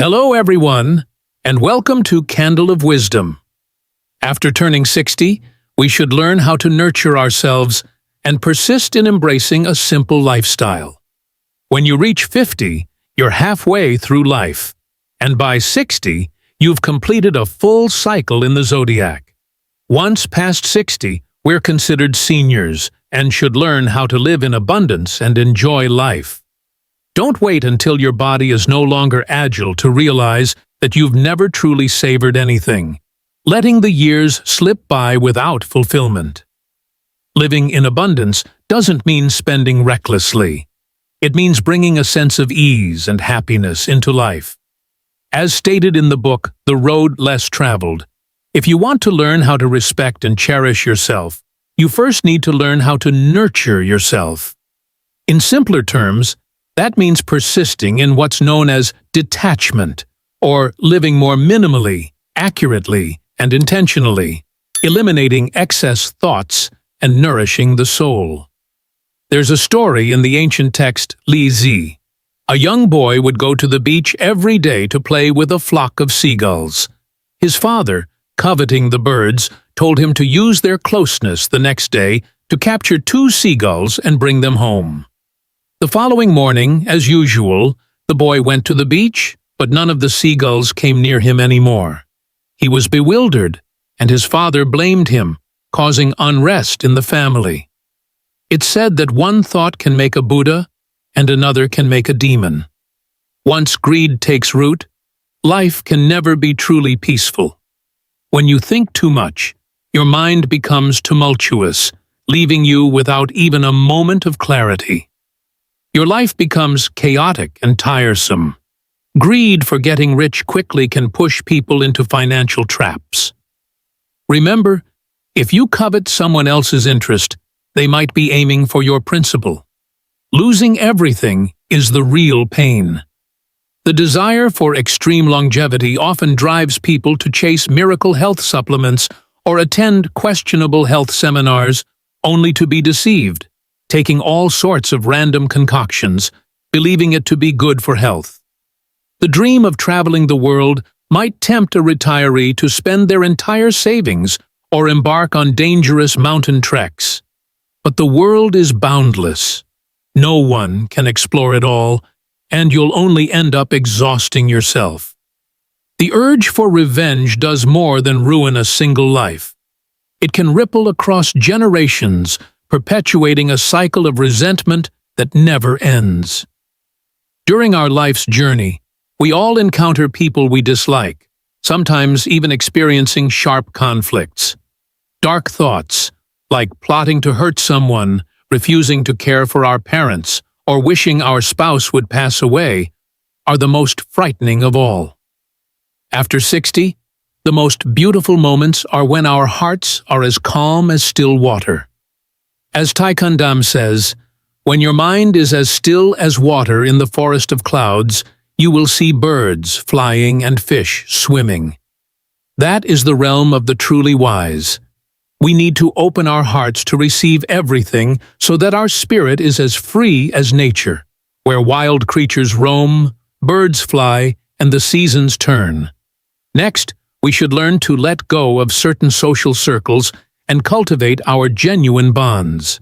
Hello, everyone, and welcome to Candle of Wisdom. After turning 60, we should learn how to nurture ourselves and persist in embracing a simple lifestyle. When you reach 50, you're halfway through life, and by 60, you've completed a full cycle in the zodiac. Once past 60, we're considered seniors and should learn how to live in abundance and enjoy life. Don't wait until your body is no longer agile to realize that you've never truly savored anything, letting the years slip by without fulfillment. Living in abundance doesn't mean spending recklessly. It means bringing a sense of ease and happiness into life. As stated in the book, The Road Less Traveled, if you want to learn how to respect and cherish yourself, you first need to learn how to nurture yourself. In simpler terms, that means persisting in what's known as detachment, or living more minimally, accurately, and intentionally, eliminating excess thoughts and nourishing the soul. There's a story in the ancient text Li Zi. A young boy would go to the beach every day to play with a flock of seagulls. His father, coveting the birds, told him to use their closeness the next day to capture 2 seagulls and bring them home. The following morning, as usual, the boy went to the beach, but none of the seagulls came near him anymore. He was bewildered, and his father blamed him, causing unrest in the family. It's said that one thought can make a Buddha, and another can make a demon. Once greed takes root, life can never be truly peaceful. When you think too much, your mind becomes tumultuous, leaving you without even a moment of clarity. Your life becomes chaotic and tiresome. Greed for getting rich quickly can push people into financial traps. Remember, if you covet someone else's interest, they might be aiming for your principal. Losing everything is the real pain. The desire for extreme longevity often drives people to chase miracle health supplements or attend questionable health seminars only to be deceived, taking all sorts of random concoctions, believing it to be good for health. The dream of traveling the world might tempt a retiree to spend their entire savings or embark on dangerous mountain treks. But the world is boundless. No one can explore it all, and you'll only end up exhausting yourself. The urge for revenge does more than ruin a single life. It can ripple across generations, perpetuating a cycle of resentment that never ends. During our life's journey, we all encounter people we dislike, sometimes even experiencing sharp conflicts. Dark thoughts, like plotting to hurt someone, refusing to care for our parents, or wishing our spouse would pass away, are the most frightening of all. After 60, the most beautiful moments are when our hearts are as calm as still water. As Taekwondo says, when your mind is as still as water in the forest of clouds, you will see birds flying and fish swimming. That is the realm of the truly wise. We need to open our hearts to receive everything so that our spirit is as free as nature, where wild creatures roam, birds fly, and the seasons turn. Next, we should learn to let go of certain social circles and cultivate our genuine bonds.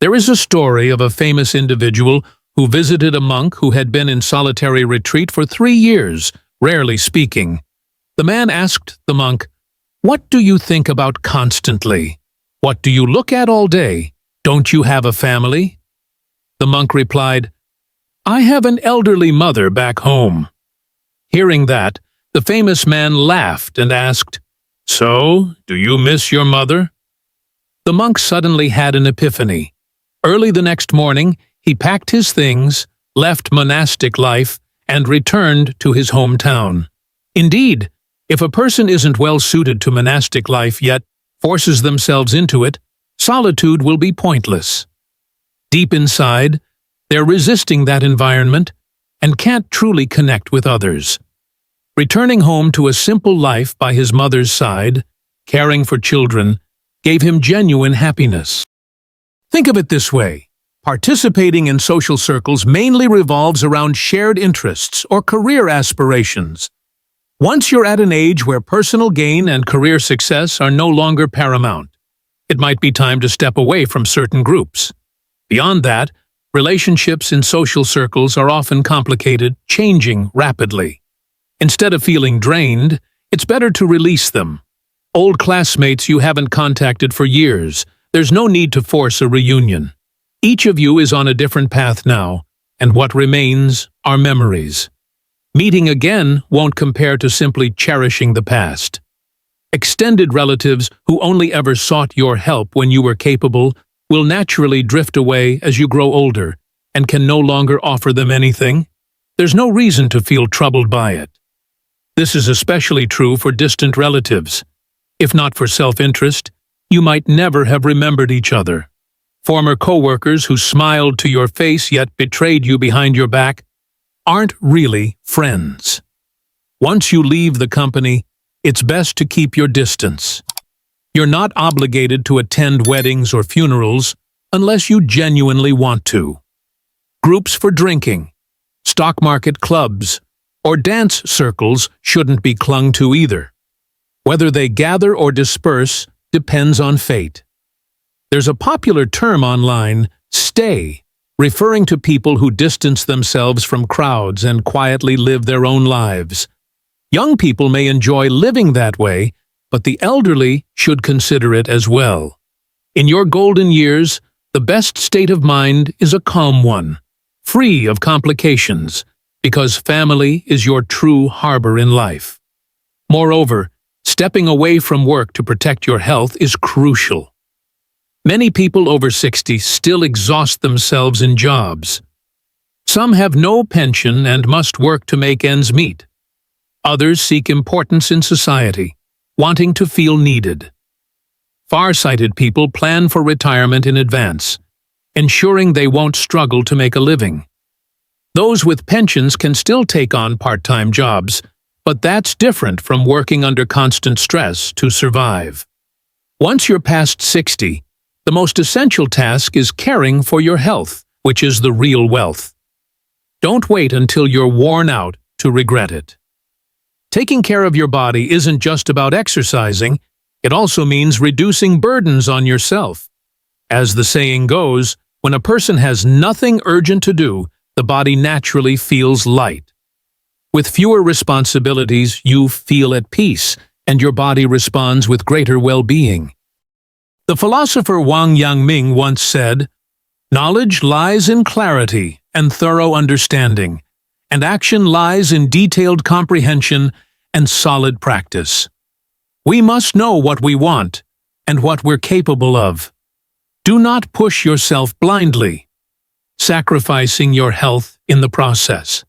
There is a story of a famous individual who visited a monk who had been in solitary retreat for 3 years, rarely speaking. The man asked the monk, "What do you think about constantly? What do you look at all day? Don't you have a family?" The monk replied, "I have an elderly mother back home." Hearing that, the famous man laughed and asked, "So, do you miss your mother?" The monk suddenly had an epiphany. Early the next morning, he packed his things, left monastic life, and returned to his hometown. Indeed, if a person isn't well suited to monastic life yet forces themselves into it, solitude will be pointless. Deep inside, they're resisting that environment and can't truly connect with others. Returning home to a simple life by his mother's side, caring for children, gave him genuine happiness. Think of it this way. Participating in social circles mainly revolves around shared interests or career aspirations. Once you're at an age where personal gain and career success are no longer paramount, it might be time to step away from certain groups. Beyond that, relationships in social circles are often complicated, changing rapidly. Instead of feeling drained, it's better to release them. Old classmates you haven't contacted for years, there's no need to force a reunion. Each of you is on a different path now, and what remains are memories. Meeting again won't compare to simply cherishing the past. Extended relatives who only ever sought your help when you were capable will naturally drift away as you grow older and can no longer offer them anything. There's no reason to feel troubled by it. This is especially true for distant relatives. If not for self-interest, you might never have remembered each other. Former co-workers who smiled to your face yet betrayed you behind your back aren't really friends. Once you leave the company, it's best to keep your distance. You're not obligated to attend weddings or funerals unless you genuinely want to. Groups for drinking, stock market clubs, or dance circles shouldn't be clung to either. Whether they gather or disperse depends on fate. There's a popular term online, stay, referring to people who distance themselves from crowds and quietly live their own lives. Young people may enjoy living that way, but the elderly should consider it as well. In your golden years, the best state of mind is a calm one, free of complications, because family is your true harbor in life. Moreover, stepping away from work to protect your health is crucial. Many people over 60 still exhaust themselves in jobs. Some have no pension and must work to make ends meet. Others seek importance in society, wanting to feel needed. Far-sighted people plan for retirement in advance, ensuring they won't struggle to make a living. Those with pensions can still take on part-time jobs, but that's different from working under constant stress to survive. Once you're past 60, the most essential task is caring for your health, which is the real wealth. Don't wait until you're worn out to regret it. Taking care of your body isn't just about exercising, it also means reducing burdens on yourself. As the saying goes, when a person has nothing urgent to do, the body naturally feels light. With fewer responsibilities, you feel at peace, and your body responds with greater well-being. The philosopher Wang Yangming once said, "Knowledge lies in clarity and thorough understanding, and action lies in detailed comprehension and solid practice." We must know what we want and what we're capable of. Do not push yourself blindly, sacrificing your health in the process.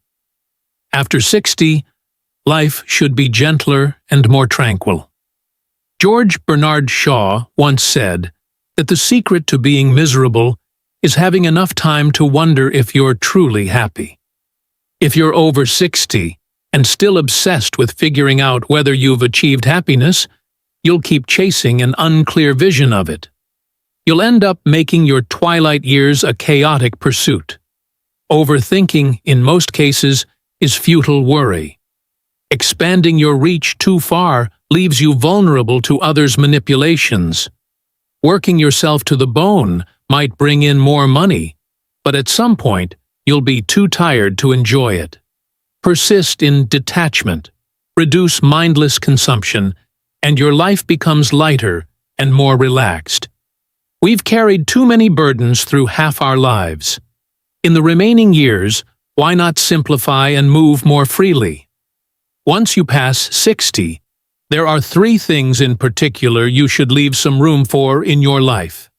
After 60, life should be gentler and more tranquil. George Bernard Shaw once said that the secret to being miserable is having enough time to wonder if you're truly happy. If you're over 60 and still obsessed with figuring out whether you've achieved happiness, you'll keep chasing an unclear vision of it. You'll end up making your twilight years a chaotic pursuit. Overthinking, in most cases, is futile worry. Expanding your reach too far leaves you vulnerable to others' manipulations. Working yourself to the bone might bring in more money, but at some point, you'll be too tired to enjoy it. Persist in detachment, reduce mindless consumption, and your life becomes lighter and more relaxed. We've carried too many burdens through half our lives. In the remaining years, why not simplify and move more freely? Once you pass 60, there are 3 things in particular you should leave some room for in your life.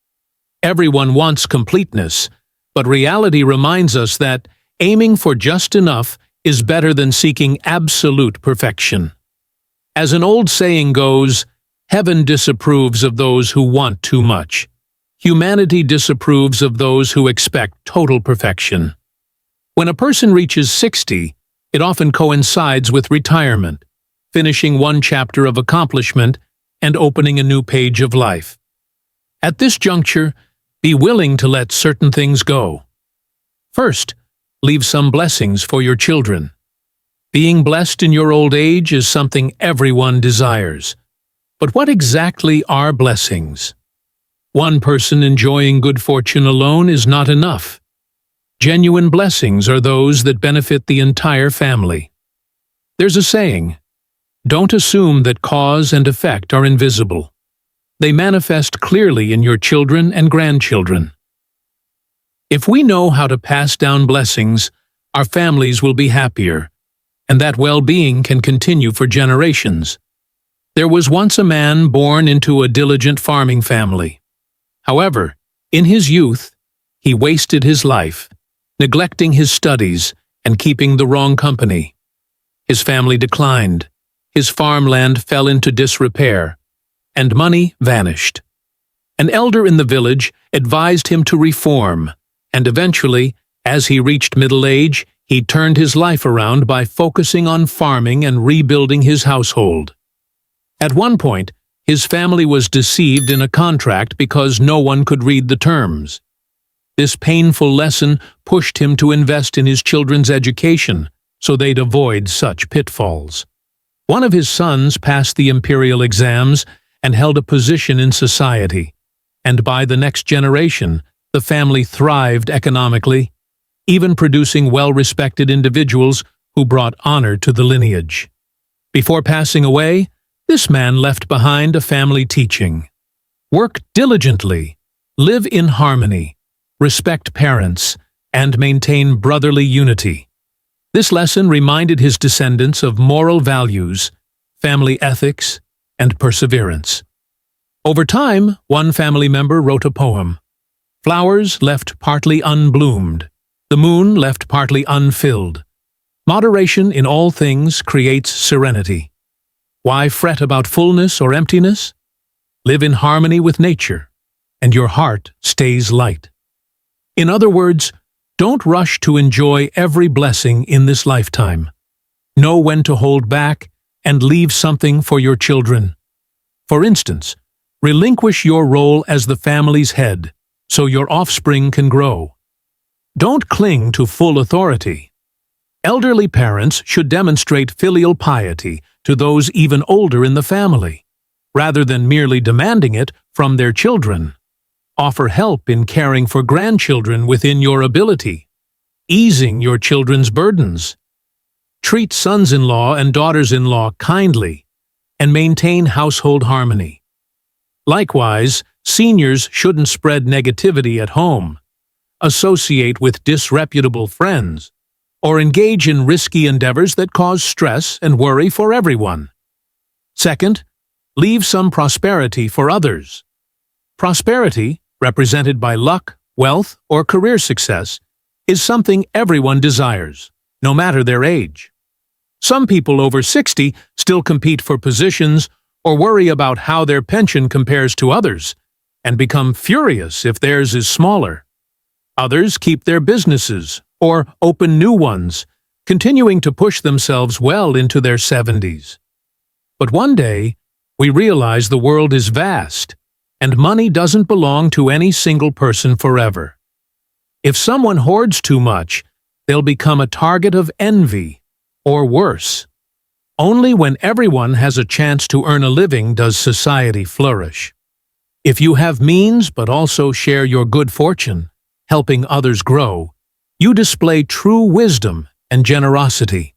Everyone wants completeness, but reality reminds us that aiming for just enough is better than seeking absolute perfection. As an old saying goes, heaven disapproves of those who want too much. Humanity disapproves of those who expect total perfection. When a person reaches 60, it often coincides with retirement, finishing one chapter of accomplishment and opening a new page of life. At this juncture, Be willing to let certain things go. First, leave some blessings for your children. Being blessed in your old age is something everyone desires. But what exactly are blessings? One person enjoying good fortune alone is not enough. Genuine blessings are those that benefit the entire family. There's a saying, "Don't assume that cause and effect are invisible. They manifest clearly in your children and grandchildren." If we know how to pass down blessings, our families will be happier, and that well-being can continue for generations. There was once a man born into a diligent farming family. However, in his youth, he wasted his life, neglecting his studies and keeping the wrong company. His family declined, his farmland fell into disrepair, and money vanished. An elder in the village advised him to reform, and eventually, as he reached middle age, he turned his life around by focusing on farming and rebuilding his household. At one point, his family was deceived in a contract because no one could read the terms. This painful lesson pushed him to invest in his children's education so they'd avoid such pitfalls. One of his sons passed the imperial exams and held a position in society, and by the next generation, the family thrived economically, even producing well-respected individuals who brought honor to the lineage. Before passing away, this man left behind a family teaching. Work diligently, live in harmony, respect parents, and maintain brotherly unity. This lesson reminded his descendants of moral values, family ethics, and perseverance. Over time, one family member wrote a poem. Flowers left partly unbloomed, the moon left partly unfilled. Moderation in all things creates serenity. Why fret about fullness or emptiness? Live in harmony with nature, and your heart stays light. In other words, don't rush to enjoy every blessing in this lifetime. Know when to hold back and leave something for your children. For instance, relinquish your role as the family's head so your offspring can grow. Don't cling to full authority. Elderly parents should demonstrate filial piety to those even older in the family, rather than merely demanding it from their children. Offer help in caring for grandchildren within your ability, easing your children's burdens. Treat sons-in-law and daughters-in-law kindly, and maintain household harmony. Likewise, seniors shouldn't spread negativity at home, associate with disreputable friends, or engage in risky endeavors that cause stress and worry for everyone. Second, leave some prosperity for others. Prosperity, represented by luck, wealth, or career success, is something everyone desires, no matter their age. Some people over 60 still compete for positions or worry about how their pension compares to others, and become furious if theirs is smaller. Others keep their businesses or open new ones, continuing to push themselves well into their 70s. But one day, we realize the world is vast, and money doesn't belong to any single person forever. If someone hoards too much, they'll become a target of envy, or worse. Only when everyone has a chance to earn a living does society flourish. If you have means but also share your good fortune, helping others grow, you display true wisdom and generosity.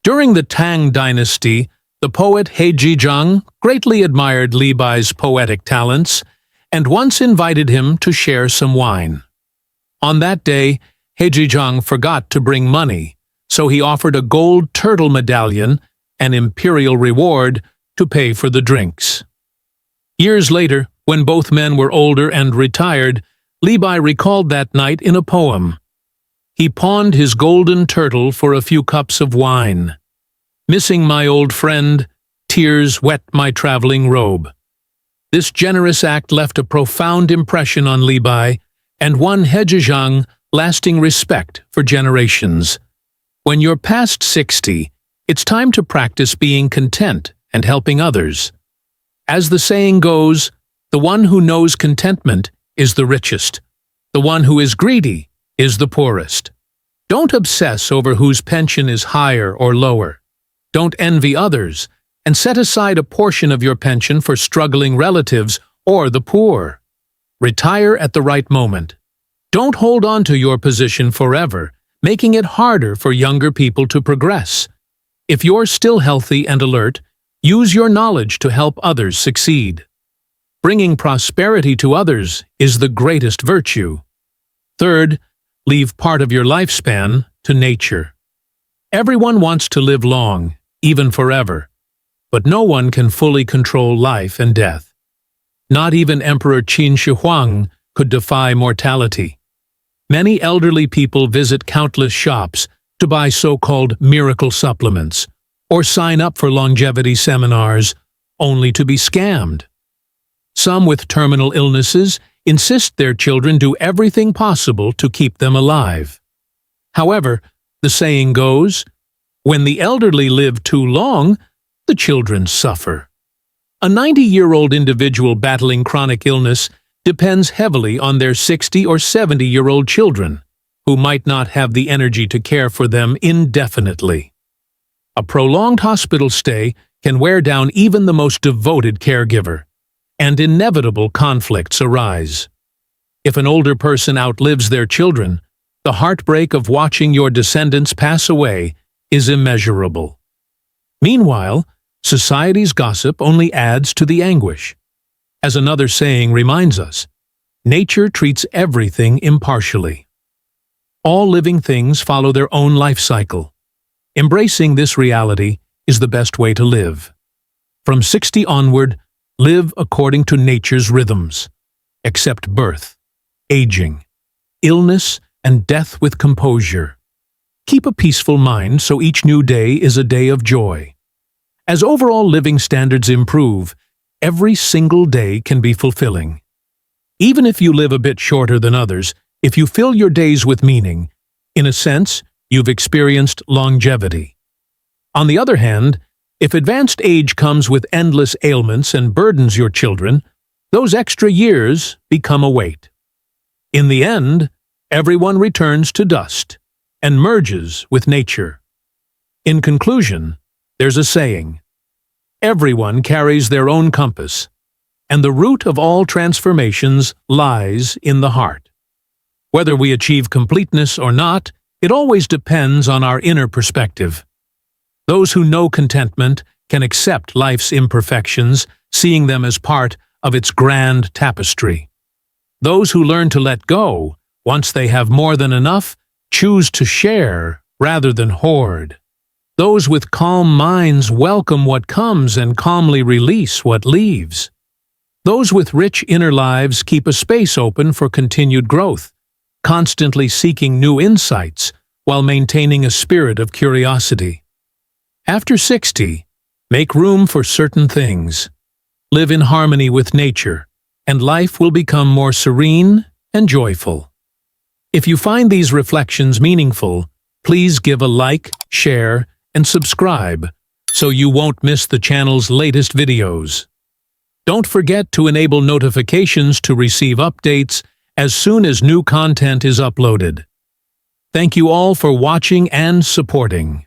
During the Tang dynasty, the poet He Jizhang greatly admired Li Bai's poetic talents and once invited him to share some wine. On that day, He Jizhang forgot to bring money, so he offered a gold turtle medallion, an imperial reward, to pay for the drinks. Years later, when both men were older and retired, Li Bai recalled that night in a poem. He pawned his golden turtle for a few cups of wine. Missing my old friend, tears wet my traveling robe. This generous act left a profound impression on Li Bai and won He Jizhang lasting respect for generations. When you're past 60, it's time to practice being content and helping others. As the saying goes, the one who knows contentment is the richest. The one who is greedy is the poorest. Don't obsess over whose pension is higher or lower. Don't envy others, and set aside a portion of your pension for struggling relatives or the poor. Retire at the right moment. Don't hold on to your position forever, making it harder for younger people to progress. If you're still healthy and alert, use your knowledge to help others succeed. Bringing prosperity to others is the greatest virtue. Third, leave part of your lifespan to nature. Everyone wants to live long, even forever, but no one can fully control life and death. Not even Emperor Qin Shi Huang could defy mortality. Many elderly people visit countless shops to buy so-called miracle supplements or sign up for longevity seminars only to be scammed. Some with terminal illnesses insist their children do everything possible to keep them alive. However, the saying goes, when the elderly live too long, the children suffer. A 90-year-old individual battling chronic illness depends heavily on their 60- or 70-year-old children, who might not have the energy to care for them indefinitely. A prolonged hospital stay can wear down even the most devoted caregiver, and inevitable conflicts arise. If an older person outlives their children, the heartbreak of watching your descendants pass away is immeasurable. Meanwhile, society's gossip only adds to the anguish. As another saying reminds us, nature treats everything impartially. All living things follow their own life cycle. Embracing this reality is the best way to live. From 60 onward, live according to nature's rhythms. Accept birth, aging, illness, and death with composure. Keep a peaceful mind so each new day is a day of joy. As overall living standards improve, every single day can be fulfilling. Even if you live a bit shorter than others, if you fill your days with meaning, in a sense, you've experienced longevity. On the other hand, if advanced age comes with endless ailments and burdens your children, those extra years become a weight. In the end, everyone returns to dust and merges with nature. In conclusion, there's a saying, everyone carries their own compass, and the root of all transformations lies in the heart. Whether we achieve completeness or not, it always depends on our inner perspective. Those who know contentment can accept life's imperfections, seeing them as part of its grand tapestry. Those who learn to let go, once they have more than enough, choose to share rather than hoard. Those with calm minds welcome what comes and calmly release what leaves. Those with rich inner lives keep a space open for continued growth, constantly seeking new insights while maintaining a spirit of curiosity. After 60, make room for certain things. Live in harmony with nature, and life will become more serene and joyful. If you find these reflections meaningful, please give a like, share, and subscribe so you won't miss the channel's latest videos. Don't forget to enable notifications to receive updates as soon as new content is uploaded. Thank you all for watching and supporting.